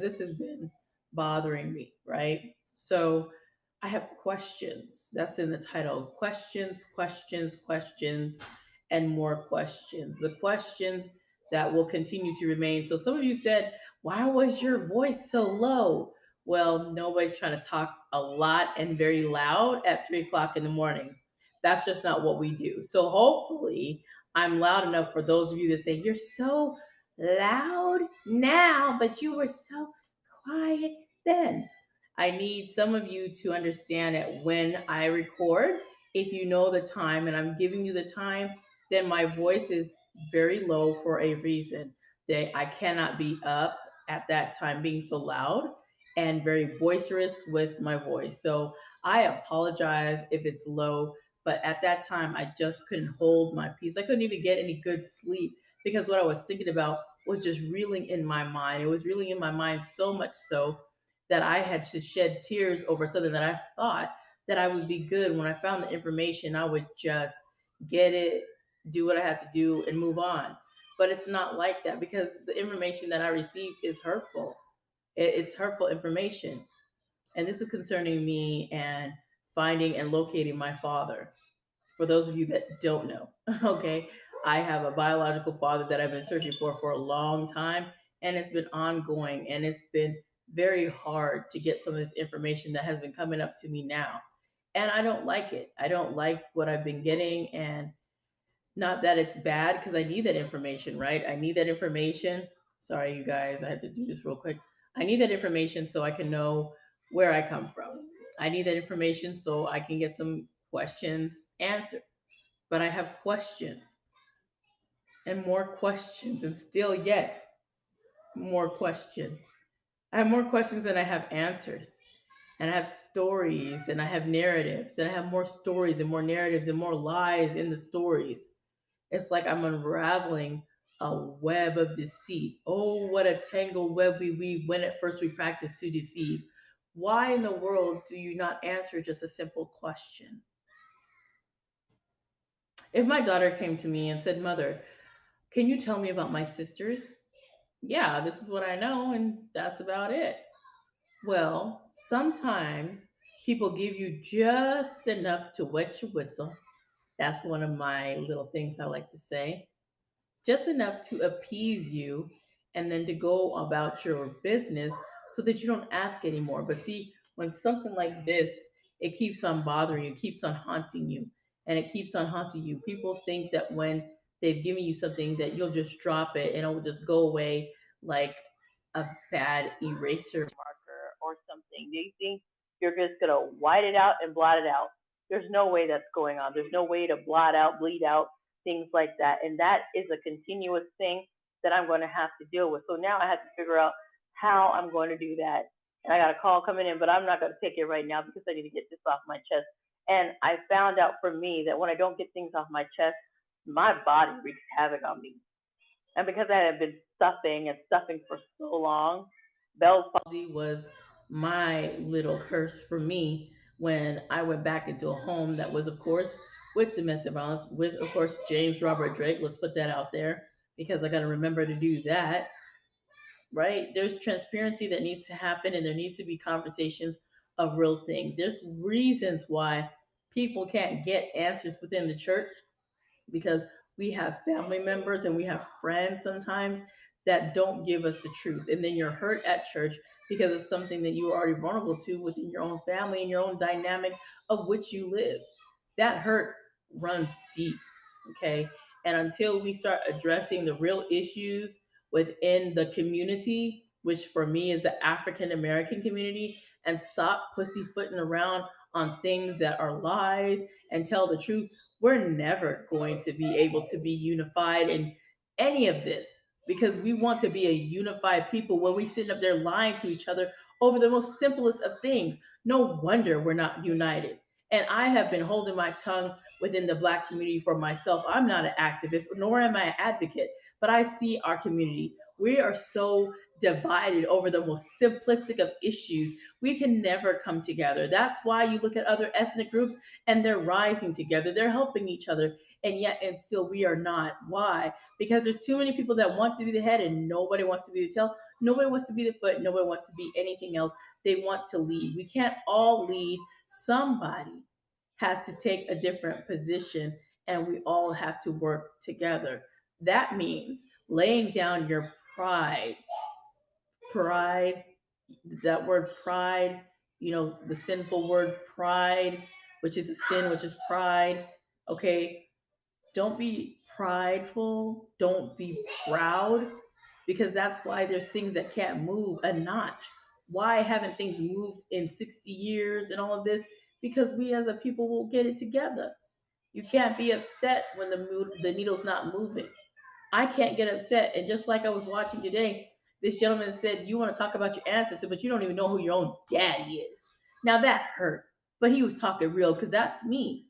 this has been bothering me, right? So I have questions. That's in the title. Questions, questions, questions, and more questions. The questions that will continue to remain. So some of you said, why was your voice so low? Well, nobody's trying to talk a lot and very loud at 3 o'clock in the morning. That's just not what we do. So hopefully I'm loud enough for those of you that say, you're so loud now, but you were so quiet then. I need some of you to understand that when I record, if you know the time and I'm giving you the time, then my voice is very low for a reason. That I cannot be up at that time being so loud and very boisterous with my voice. So I apologize if it's low, but at that time I just couldn't hold my peace. I couldn't even get any good sleep because what I was thinking about was just reeling in my mind. It was reeling in my mind so much so that I had to shed tears over something that I thought that I would be good. When I found the information, I would just get it, do what I have to do, and move on. But it's not like that because the information that I received is hurtful. It's hurtful information. And this is concerning me and finding and locating my father. For those of you that don't know, okay, I have a biological father that I've been searching for a long time, and it's been ongoing, and it's been very hard to get some of this information that has been coming up to me now. And I don't like it. I don't like what I've been getting, and not that it's bad because I need that information, right? I need that information. Sorry, you guys, I have to do this real quick. I need that information so I can know where I come from. I need that information so I can get some questions answered. But I have questions and more questions, and still yet more questions. I have more questions than I have answers. And I have stories and I have narratives, and I have more stories and more narratives and more lies in the stories. It's like I'm unraveling a web of deceit. Oh, what a tangled web we weave when at first we practice to deceive. Why in the world do you not answer just a simple question? If my daughter came to me and said, Mother, can you tell me about my sisters? Yeah, this is what I know, and that's about it. Well, sometimes people give you just enough to wet your whistle. That's one of my little things I like to say. Just enough to appease you and then to go about your business so that you don't ask anymore. But see, when something like this, it keeps on bothering you, keeps on haunting you, and it keeps on haunting you. People think that when they've given you something that you'll just drop it and it will just go away like a bad eraser marker or something. They think you're just gonna white it out and blot it out. There's no way that's going on. There's no way to blot out, bleed out things like that. And that is a continuous thing that I'm going to have to deal with. So now I have to figure out how I'm going to do that. And I got a call coming in, but I'm not going to take it right now because I need to get this off my chest. And I found out for me that when I don't get things off my chest, my body wreaks havoc on me. And because I had been stuffing and stuffing for so long, Bell's palsy was my little curse for me when I went back into a home that was, of course, with domestic violence, with, of course, James Robert Drake. Let's put that out there because I got to remember to do that, right? There's transparency that needs to happen, and there needs to be conversations of real things. There's reasons why people can't get answers within the church because we have family members and we have friends sometimes that don't give us the truth. And then you're hurt at church because it's something that you are already vulnerable to within your own family and your own dynamic of which you live. That hurt runs deep. Okay. And until we start addressing the real issues within the community, which for me is the African American community, and stop pussyfooting around on things that are lies and tell the truth, we're never going to be able to be unified in any of this because we want to be a unified people when we sitting up there lying to each other over the most simplest of things. No wonder we're not united. And I have been holding my tongue within the Black community for myself. I'm not an activist, nor am I an advocate, but I see our community. We are so divided over the most simplistic of issues. We can never come together. That's why you look at other ethnic groups and they're rising together. They're helping each other. And yet, and still, we are not. Why? Because there's too many people that want to be the head and nobody wants to be the tail. Nobody wants to be the foot. Nobody wants to be anything else. They want to lead. We can't all lead. Somebody has to take a different position, and we all have to work together. That means laying down your pride. Pride, that word pride, the sinful word pride, which is a sin, which is pride. Okay, don't be prideful, don't be proud, because that's why there's things that can't move a notch. Why haven't things moved in 60 years and all of this? Because we as a people will get it together. You can't be upset when the needle's not moving. I can't get upset. And just like I was watching today, this gentleman said, "You want to talk about your ancestor, but you don't even know who your own daddy is." Now that hurt, but he was talking real because that's me.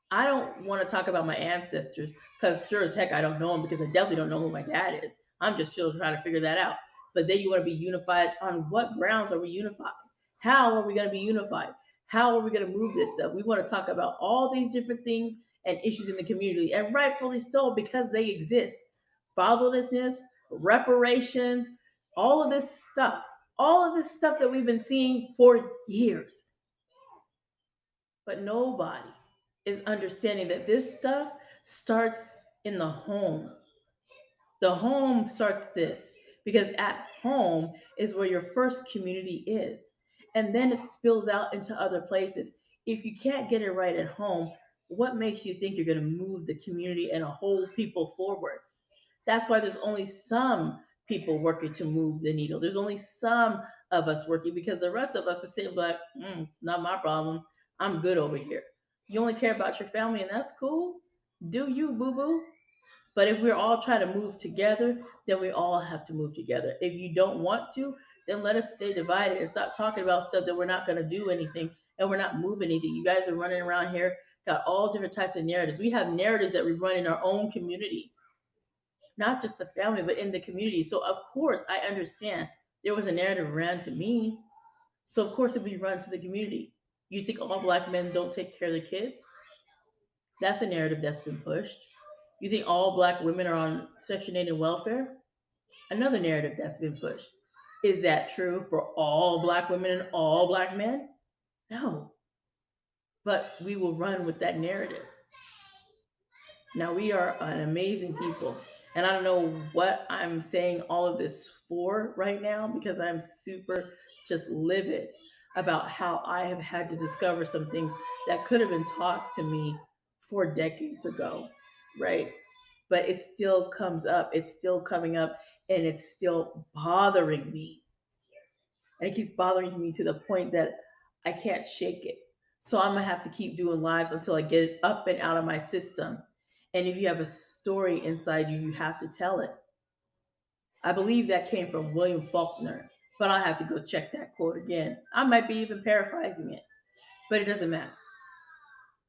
I don't want to talk about my ancestors because sure as heck I don't know them, because I definitely don't know who my dad is. I'm just still trying to figure that out. But then you want to be unified. On what grounds are we unified? How are we going to be unified? How are we going to move this stuff? We want to talk about all these different things and issues in the community, and rightfully so, because they exist. Fatherlessness, reparations, all of this stuff, all of this stuff that we've been seeing for years. But nobody is understanding that this stuff starts in the home. The home starts this, because at home is where your first community is. And then it spills out into other places. If you can't get it right at home, what makes you think you're going to move the community and a whole people forward? That's why there's only some people working to move the needle. There's only some of us working, because the rest of us are sitting like, not my problem. I'm good over here. You only care about your family, and that's cool. Do you, boo boo? But if we're all trying to move together, then we all have to move together. If you don't want to, then let us stay divided and stop talking about stuff that we're not going to do anything and we're not moving anything. You guys are running around here, got all different types of narratives. We have narratives that we run in our own community, not just the family, but in the community. So of course, I understand there was a narrative ran to me. So of course, it would be run to the community. You think all black men don't take care of their kids? That's a narrative that's been pushed. You think all black women are on Section 8 and welfare? Another narrative that's been pushed. Is that true for all black women and all black men? No. But we will run with that narrative. Now, we are an amazing people. And I don't know what I'm saying all of this for right now, because I'm super just livid about how I have had to discover some things that could have been taught to me 4 decades ago, right? But it still comes up, it's still coming up, and it's still bothering me. And it keeps bothering me to the point that I can't shake it. So I'm gonna have to keep doing lives until I get it up and out of my system. And if you have a story inside you, you have to tell it. I believe that came from William Faulkner, but I'll have to go check that quote again. I might be even paraphrasing it, but it doesn't matter,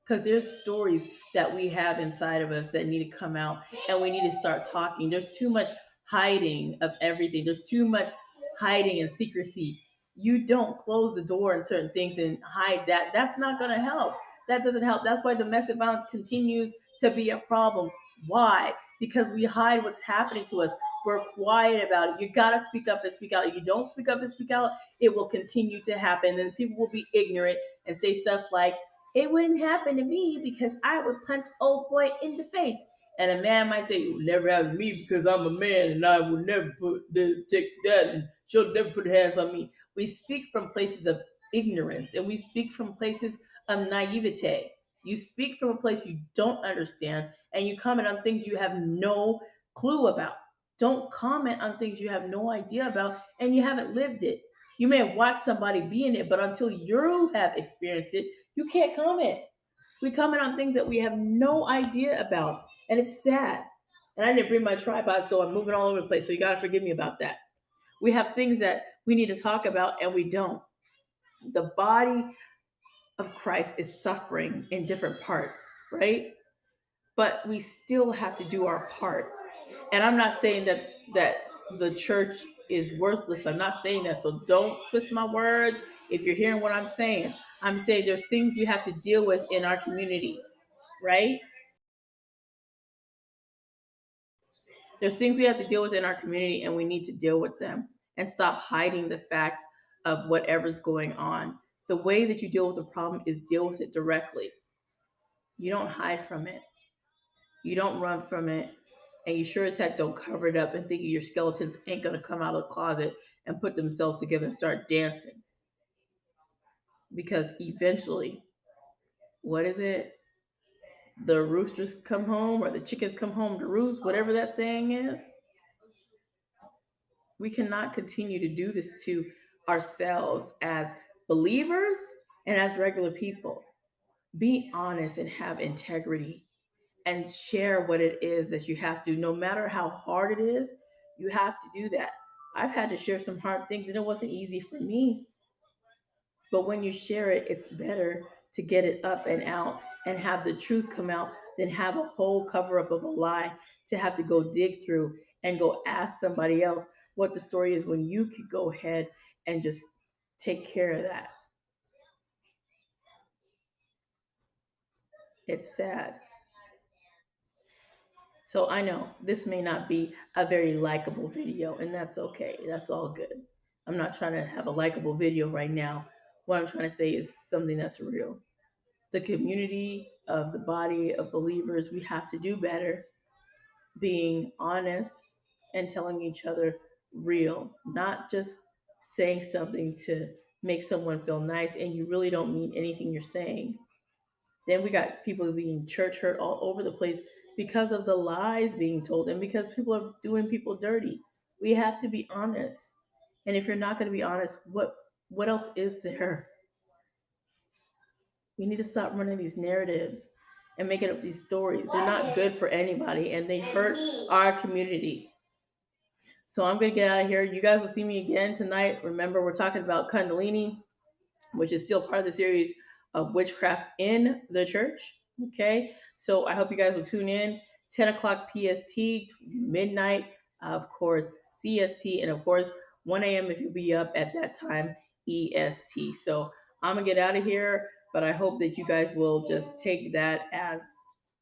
because there's stories that we have inside of us that need to come out, and we need to start talking. There's too much hiding of everything. There's too much hiding and secrecy. You don't close the door on certain things and hide that. That's not going to help. That doesn't help. That's why domestic violence continues to be a problem. Why? Because we hide what's happening to us. We're quiet about it. You got to speak up and speak out. If you don't speak up and speak out, it will continue to happen. And people will be ignorant and say stuff like, "It wouldn't happen to me because I would punch old boy in the face." And a man might say, "It will never happen to me because I'm a man and I will never take that, and she'll never put hands on me." We speak from places of ignorance, and we speak from places of naivete. You speak from a place you don't understand, and you comment on things you have no clue about. Don't comment on things you have no idea about and you haven't lived it. You may have watched somebody be in it, but until you have experienced it, you can't comment. We comment on things that we have no idea about, and it's sad. And I didn't bring my tripod, so I'm moving all over the place. So you got to forgive me about that. We have things that we need to talk about, and we don't. The body of Christ is suffering in different parts, right? But we still have to do our part. And I'm not saying that the church is worthless. I'm not saying that. So don't twist my words. If you're hearing what I'm saying there's things we have to deal with in our community, right? There's things we have to deal with in our community, and we need to deal with them. and stop hiding the fact of whatever's going on. The way that you deal with the problem is deal with it directly. You don't hide from it. You don't run from it. And you sure as heck don't cover it up and think your skeletons ain't gonna come out of the closet and put themselves together and start dancing. Because eventually, what is it? The roosters come home or the chickens come home to roost, whatever that saying is. We cannot continue to do this to ourselves as believers and as regular people. Be honest and have integrity and share what it is that you have to. No matter how hard it is, you have to do that. I've had to share some hard things and it wasn't easy for me. But when you share it, it's better to get it up and out and have the truth come out than have a whole cover up of a lie to have to go dig through and go ask somebody else what the story is when you could go ahead and just take care of that. It's sad. So I know this may not be a very likable video, and that's okay. That's all good. I'm not trying to have a likable video right now. What I'm trying to say is something that's real. The community of the body of believers, we have to do better being honest and telling each other real, not just saying something to make someone feel nice and you really don't mean anything you're saying. Then we got people being church hurt all over the place because of the lies being told and because people are doing people dirty. We have to be honest. And if you're not going to be honest, what else is there? We need to stop running these narratives and making up these stories. They're not good for anybody and they hurt our community. So I'm going to get out of here. You guys will see me again tonight. Remember, we're talking about Kundalini, which is still part of the series of witchcraft in the church. Okay. So I hope you guys will tune in 10 o'clock PST, midnight, of course, CST, and of course, 1 a.m. if you'll be up at that time, EST. So I'm going to get out of here, but I hope that you guys will just take that as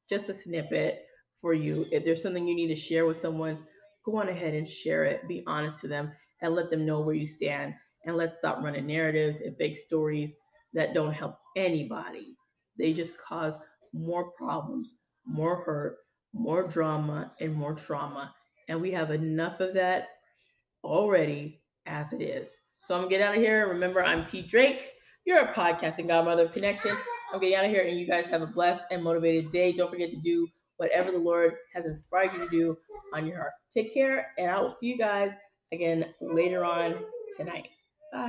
just a snippet for you. If there's something you need to share with someone, go on ahead and share it. Be honest to them and let them know where you stand. And let's stop running narratives and fake stories that don't help anybody. They just cause more problems, more hurt, more drama, and more trauma. And we have enough of that already as it is. So I'm gonna get out of here. Remember, I'm T Drake. You're a podcasting godmother of connection. I'm getting out of here, and you guys have a blessed and motivated day. Don't forget to do whatever the Lord has inspired you to do on your heart. Take care, and I will see you guys again later on tonight. Bye.